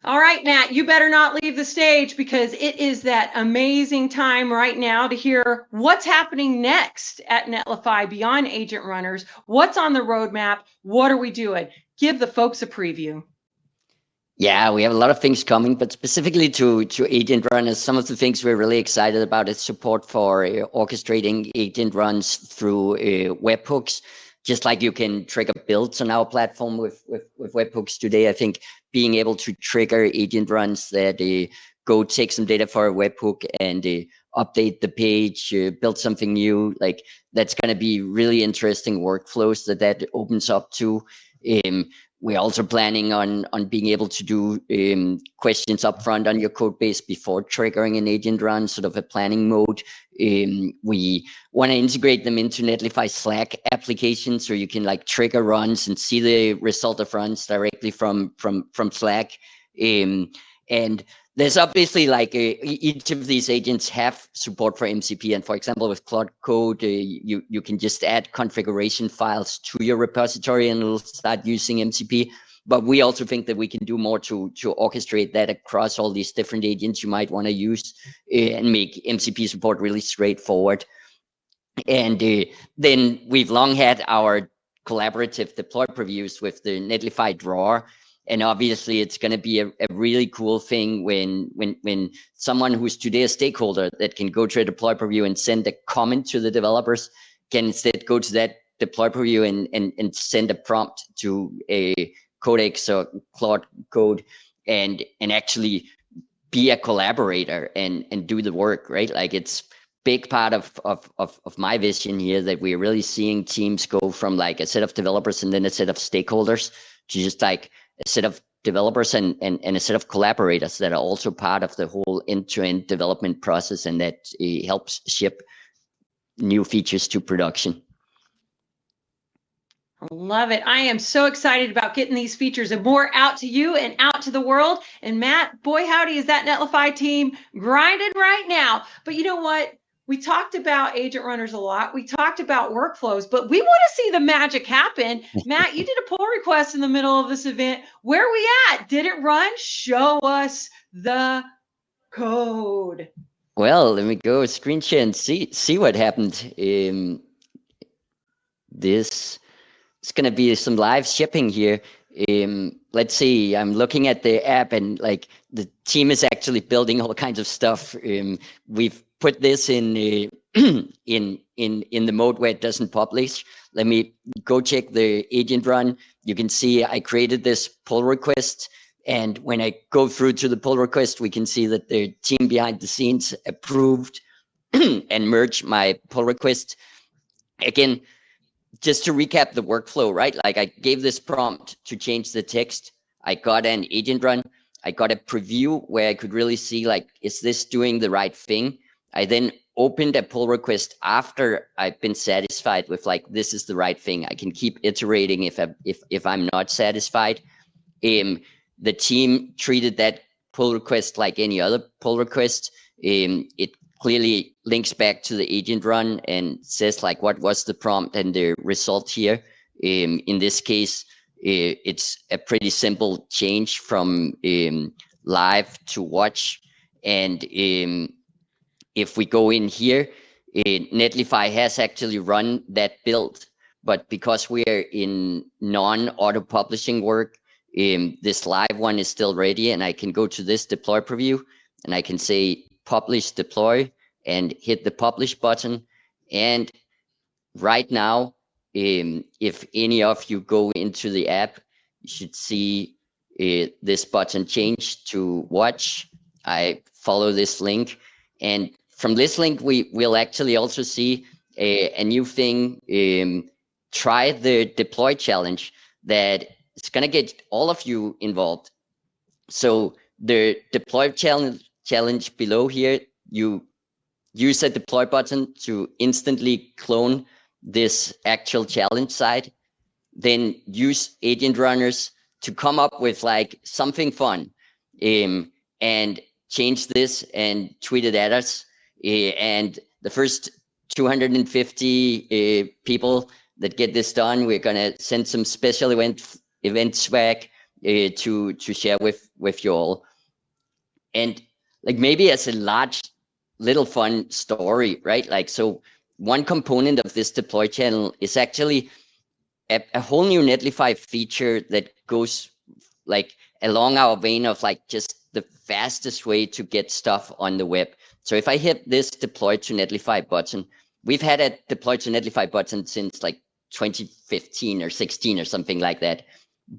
All right, Matt, you better not leave the stage because it is that amazing time right now to hear what's happening next at Netlify beyond agent runners. What's on the roadmap? What are we doing? Give the folks a preview. Yeah, we have a lot of things coming, but specifically to agent runners, some of the things we're really excited about is support for orchestrating agent runs through webhooks. Just like you can trigger builds on our platform with webhooks today, I think being able to trigger agent runs that go take some data for a webhook and update the page, build something new, like that's going to be really interesting workflows that opens up to. We're also planning on being able to do questions upfront on your code base before triggering an agent run, sort of a planning mode. We want to integrate them into Netlify Slack application so you can like trigger runs and see the result of runs directly from Slack. And there's obviously like each of these agents have support for MCP, and for example with Cloud Code, you can just add configuration files to your repository and it'll start using MCP. But we also think that we can do more to orchestrate that across all these different agents you might want to use and make MCP support really straightforward. And then we've long had our collaborative deploy previews with the Netlify drawer. And obviously, it's going to be a really cool thing when someone who's today a stakeholder that can go to a deploy preview and send a comment to the developers can instead go to that deploy preview and send a prompt to a Codex or Cloud Code and actually be a collaborator and do the work, right? Like it's big part of my vision here that we're really seeing teams go from like a set of developers and then a set of stakeholders to just like a set of developers and a set of collaborators that are also part of the whole end-to-end development process and that helps ship new features to production. I love it. I am so excited about getting these features and more out to you and out to the world. And Matt, boy, howdy, is that Netlify team grinding right now. But you know what? We talked about agent runners a lot. We talked about workflows, but we want to see the magic happen. Matt, you did a pull request in the middle of this event. Where are we at? Did it run? Show us the code. Well, let me go screen share and see what happened. This is going to be some live shipping here. Let's see, I'm looking at the app and like the team is actually building all kinds of stuff. We've put this in in the mode where it doesn't publish. Let me go check the agent run. You can see I created this pull request, and when I go through to the pull request, we can see that the team behind the scenes approved and merged my pull request. Again, just to recap the workflow, right? Like I gave this prompt to change the text. I got an agent run. I got a preview where I could really see like, is this doing the right thing? I then opened a pull request after I've been satisfied with like, this is the right thing. I can keep iterating if I'm not satisfied. The team treated that pull request like any other pull request. It clearly links back to the agent run and says like, what was the prompt and the result here. In this case, it's a pretty simple change from live to watch. And if we go in here, Netlify has actually run that build, but because we are in non-auto publishing work, this live one is still ready, and I can go to this deploy preview and I can say publish deploy and hit the publish button. And right now, if any of you go into the app, you should see this button change to watch. I follow this link And from this link, we'll actually also see a new thing. Try the deploy challenge that is going to get all of you involved. So the deploy challenge below here, you use the deploy button to instantly clone this actual challenge site. Then use agent runners to come up with like something fun, and change this and tweet it at us. And the first 250 people that get this done, we're gonna send some special event swag to share with you all. And like maybe as a large little fun story, right? Like, so one component of this deploy channel is actually a whole new Netlify feature that goes like along our vein of like just the fastest way to get stuff on the web. So if I hit this deploy to Netlify button, we've had a deploy to Netlify button since like 2015 or 16 or something like that.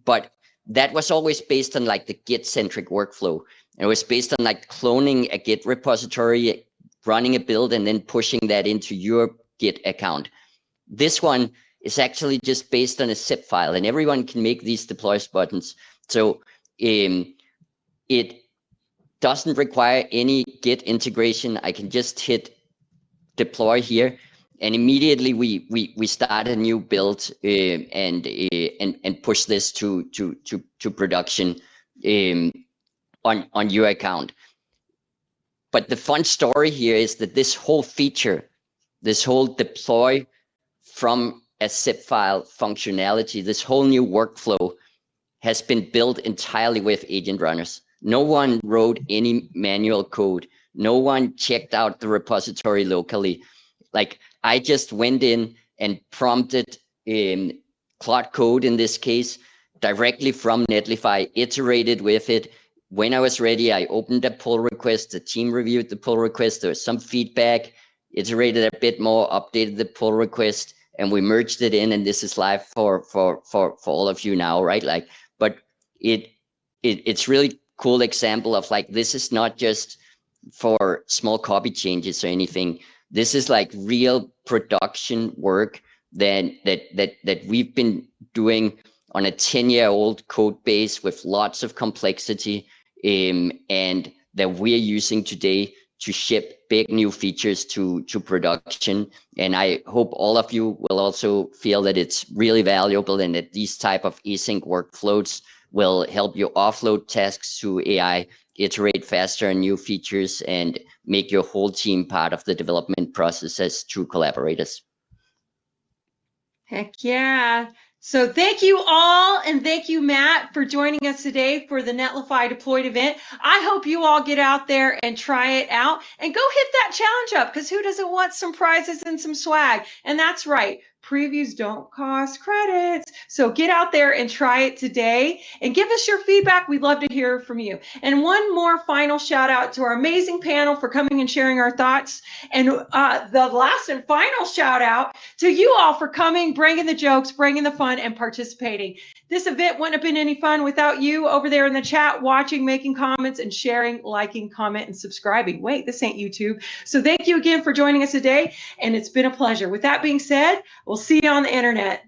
But that was always based on like the Git centric workflow. And it was based on like cloning a Git repository, running a build, and then pushing that into your Git account. This one is actually just based on a zip file, and everyone can make these deploys buttons. So it doesn't require any Git integration. I can just hit deploy here, and immediately we start a new build and push this to production on your account. But the fun story here is that this whole feature, this whole deploy from a zip file functionality, this whole new workflow has been built entirely with agent runners. No one wrote any manual code. No one checked out the repository locally. Like, I just went in and prompted Cloud Code in this case directly from Netlify, iterated with it. When I was ready, I opened a pull request. The team reviewed the pull request. There was some feedback, iterated a bit more, updated the pull request, and we merged it in. And this is live for all of you now, right? Like, but it's really cool example of like, this is not just for small copy changes or anything. This is like real production work that we've been doing on a 10-year-old code base with lots of complexity, and that we're using today to ship big new features to production. And I hope all of you will also feel that it's really valuable, and that these type of async workflows will help you offload tasks to AI, iterate faster on new features, and make your whole team part of the development process as true collaborators. Heck yeah. So thank you all, and thank you, Matt, for joining us today for the Netlify Deployed event. I hope you all get out there and try it out, and go hit that challenge up, because who doesn't want some prizes and some swag? And that's right. Previews don't cost credits. So get out there and try it today, and give us your feedback. We'd love to hear from you. And one more final shout out to our amazing panel for coming and sharing our thoughts. And the last and final shout out to you all for coming, bringing the jokes, bringing the fun, and participating. This event wouldn't have been any fun without you over there in the chat, watching, making comments, and sharing, liking, comment, and subscribing. Wait, this ain't YouTube. So thank you again for joining us today, and it's been a pleasure. With that being said, we'll see you on the internet.